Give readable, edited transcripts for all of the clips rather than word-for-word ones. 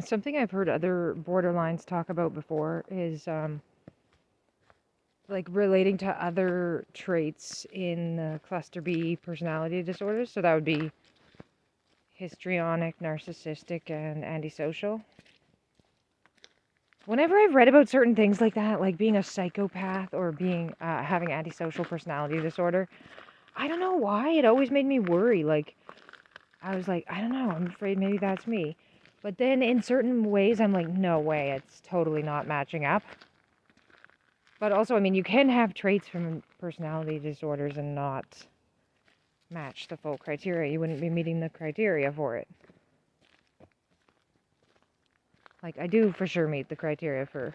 Something I've heard other borderlines talk about before is like relating to other traits in cluster B personality disorders. So that would be histrionic, narcissistic, and antisocial. Whenever I've read about certain things like that, like being a psychopath or being having antisocial personality disorder, I don't know why it always made me worry. Like I was like, I don't know, I'm afraid maybe that's me. But then in certain ways, I'm like, no way, it's totally not matching up. But also, I mean, you can have traits from personality disorders and not match the full criteria. You wouldn't be meeting the criteria for it. Like, I do for sure meet the criteria for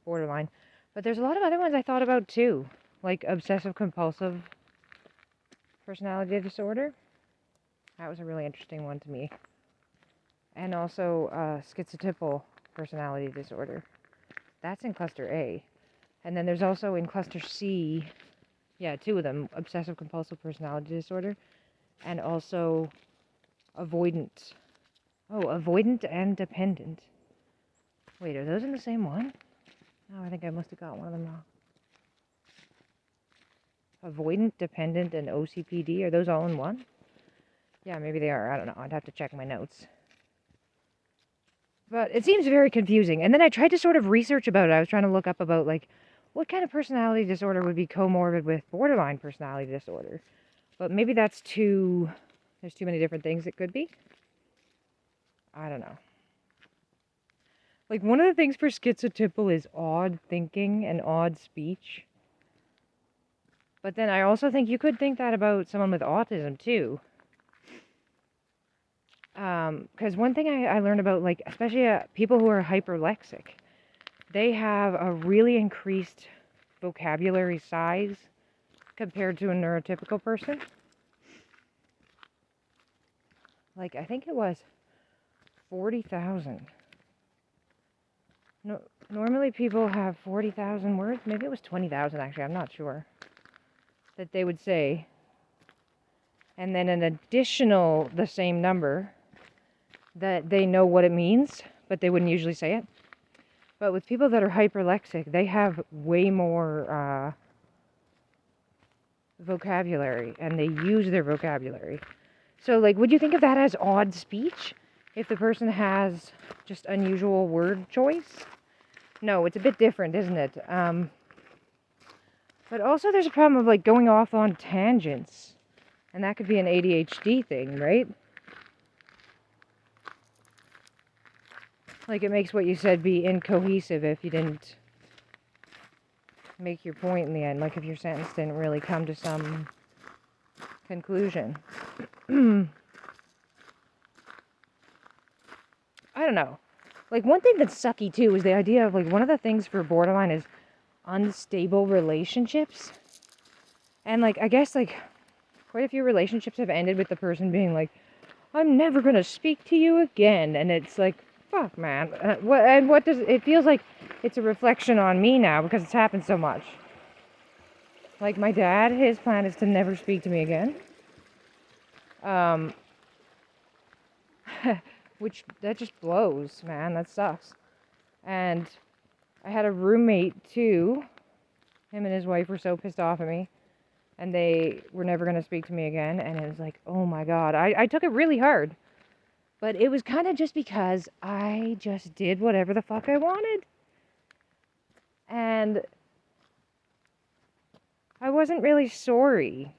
borderline. But there's a lot of other ones I thought about too. Like obsessive compulsive personality disorder. That was a really interesting one to me. And also schizotypal personality disorder. That's in cluster A. And then there's also in cluster C, yeah, two of them, obsessive compulsive personality disorder and also avoidant. Oh, avoidant and dependent. Wait, are those in the same one? Oh, I think I must have got one of them wrong. Avoidant, dependent, and OCPD, are those all in one? Yeah, maybe they are. I don't know. I'd have to check my notes. But it seems very confusing. And then I tried to sort of research about it. I was trying to look up about, like, what kind of personality disorder would be comorbid with borderline personality disorder. But maybe that's too... There's too many different things it could be. I don't know. Like, one of the things for schizotypal is odd thinking and odd speech. But then I also think you could think that about someone with autism, too. Because one thing I learned about, like, especially people who are hyperlexic, they have a really increased vocabulary size compared to a neurotypical person. Like, I think it was 40,000. No, normally people have 40,000 words. Maybe it was 20,000, actually. I'm not sure. That they would say. And then an additional, the same number, that they know what it means, but they wouldn't usually say it. But with people that are hyperlexic, they have way more vocabulary, and they use their vocabulary. So, like, would you think of that as odd speech? If the person has just unusual word choice? No, it's a bit different, isn't it? But also there's a problem of, like, going off on tangents. And that could be an ADHD thing, right? Like, it makes what you said be incohesive if you didn't make your point in the end. Like, if your sentence didn't really come to some conclusion. I don't know. Like, one thing that's sucky, too, is the idea of, like, one of the things for borderline is unstable relationships. And, like, I guess, like, quite a few relationships have ended with the person being like, I'm never gonna speak to you again. And it's like, fuck, man. What does it feels like? It's a reflection on me now because it's happened so much. Like, my dad, his plan is to never speak to me again. Which, that just blows, man. That sucks. And I had a roommate, too. Him and his wife were so pissed off at me. And they were never going to speak to me again. And it was like, oh my God. I took it really hard. But it was kind of just because I just did whatever the fuck I wanted. And I wasn't really sorry,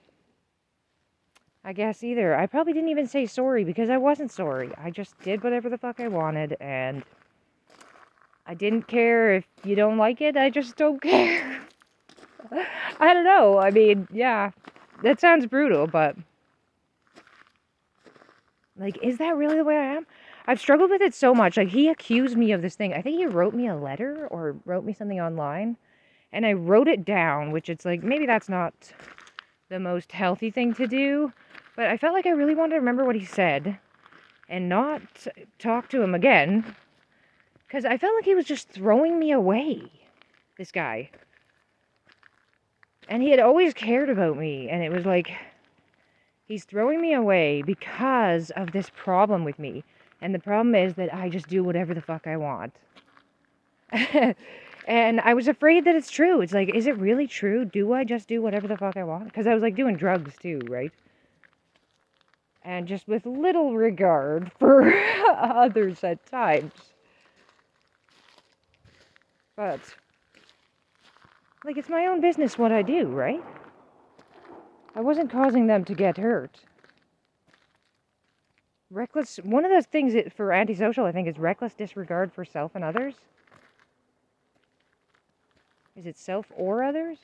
I guess, either. I probably didn't even say sorry because I wasn't sorry. I just did whatever the fuck I wanted, and I didn't care if you don't like it. I just don't care. I don't know. I mean, yeah, that sounds brutal, but, like, is that really the way I am? I've struggled with it so much. Like, he accused me of this thing. I think he wrote me a letter or wrote me something online, and I wrote it down, which it's like, maybe that's not the most healthy thing to do, but I felt like I really wanted to remember what he said and not talk to him again, because I felt like he was just throwing me away, this guy. And he had always cared about me, and it was like, he's throwing me away because of this problem with me. And the problem is that I just do whatever the fuck I want. And I was afraid that it's true. It's like, is it really true? Do I just do whatever the fuck I want? Because I was like doing drugs too, right? And just with little regard for others at times. But, like, it's my own business what I do, right? I wasn't causing them to get hurt. One of those things for antisocial, I think, is reckless disregard for self and others. Is it self or others?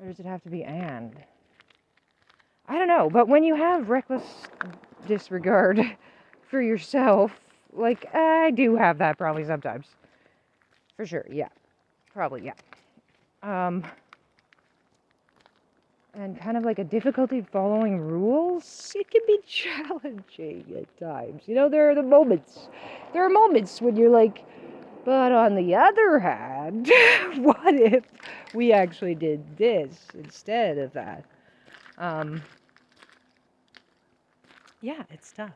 Or does it have to be and? I don't know, but when you have reckless disregard for yourself, like, I do have that probably sometimes. For sure, yeah. Probably, yeah. And kind of like a difficulty following rules, it can be challenging at times. You know, there are moments when you're like, but on the other hand, what if we actually did this instead of that? Yeah, it's tough.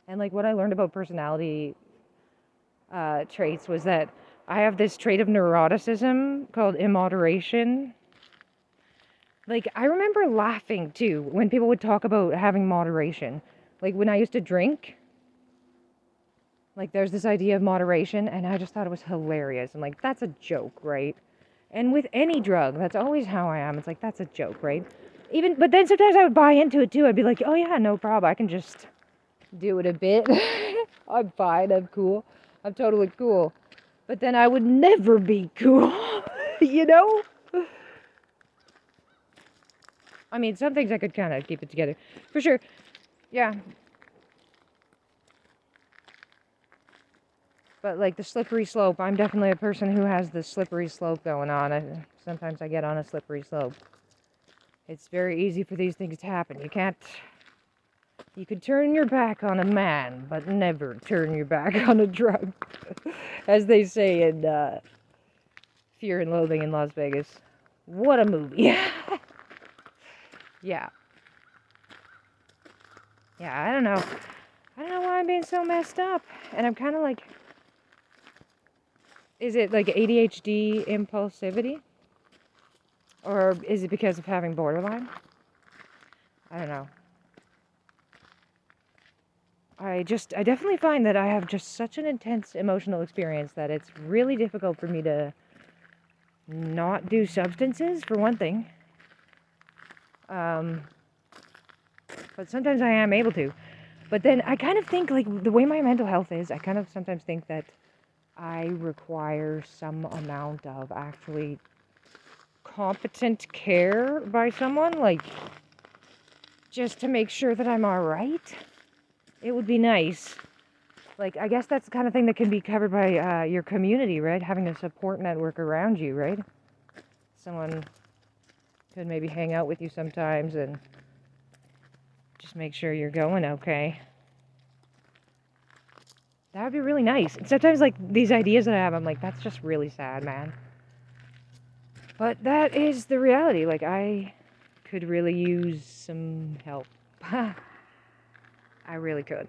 And like what I learned about personality traits was that I have this trait of neuroticism called immoderation. Like, I remember laughing too when people would talk about having moderation. Like when I used to drink, like there's this idea of moderation, and I just thought it was hilarious. And like, that's a joke, right? And with any drug, that's always how I am. It's like, that's a joke, right? But then sometimes I would buy into it too. I'd be like, oh yeah, no problem. I can just do it a bit. I'm fine. I'm cool. I'm totally cool. But then I would never be cool, you know? I mean, some things I could kind of keep it together. For sure. Yeah. But like the slippery slope, I'm definitely a person who has the slippery slope going on. Sometimes I get on a slippery slope. It's very easy for these things to happen. You could turn your back on a man, but never turn your back on a drug. As they say in Fear and Loathing in Las Vegas. What a movie. Yeah. Yeah, I don't know why I'm being so messed up. And I'm kind of like, is it like ADHD impulsivity? Or is it because of having borderline? I don't know. I definitely find that I have just such an intense emotional experience that it's really difficult for me to not do substances, for one thing. But sometimes I am able to. But then I kind of think, like, the way my mental health is, I kind of sometimes think that I require some amount of actually competent care by someone, like, just to make sure that I'm alright. It would be nice. Like, I guess that's the kind of thing that can be covered by your community, right? Having a support network around you, right? Someone could maybe hang out with you sometimes and just make sure you're going okay. That would be really nice. And sometimes, like, these ideas that I have, I'm like, that's just really sad, man. But that is the reality. Like, I could really use some help. I really could.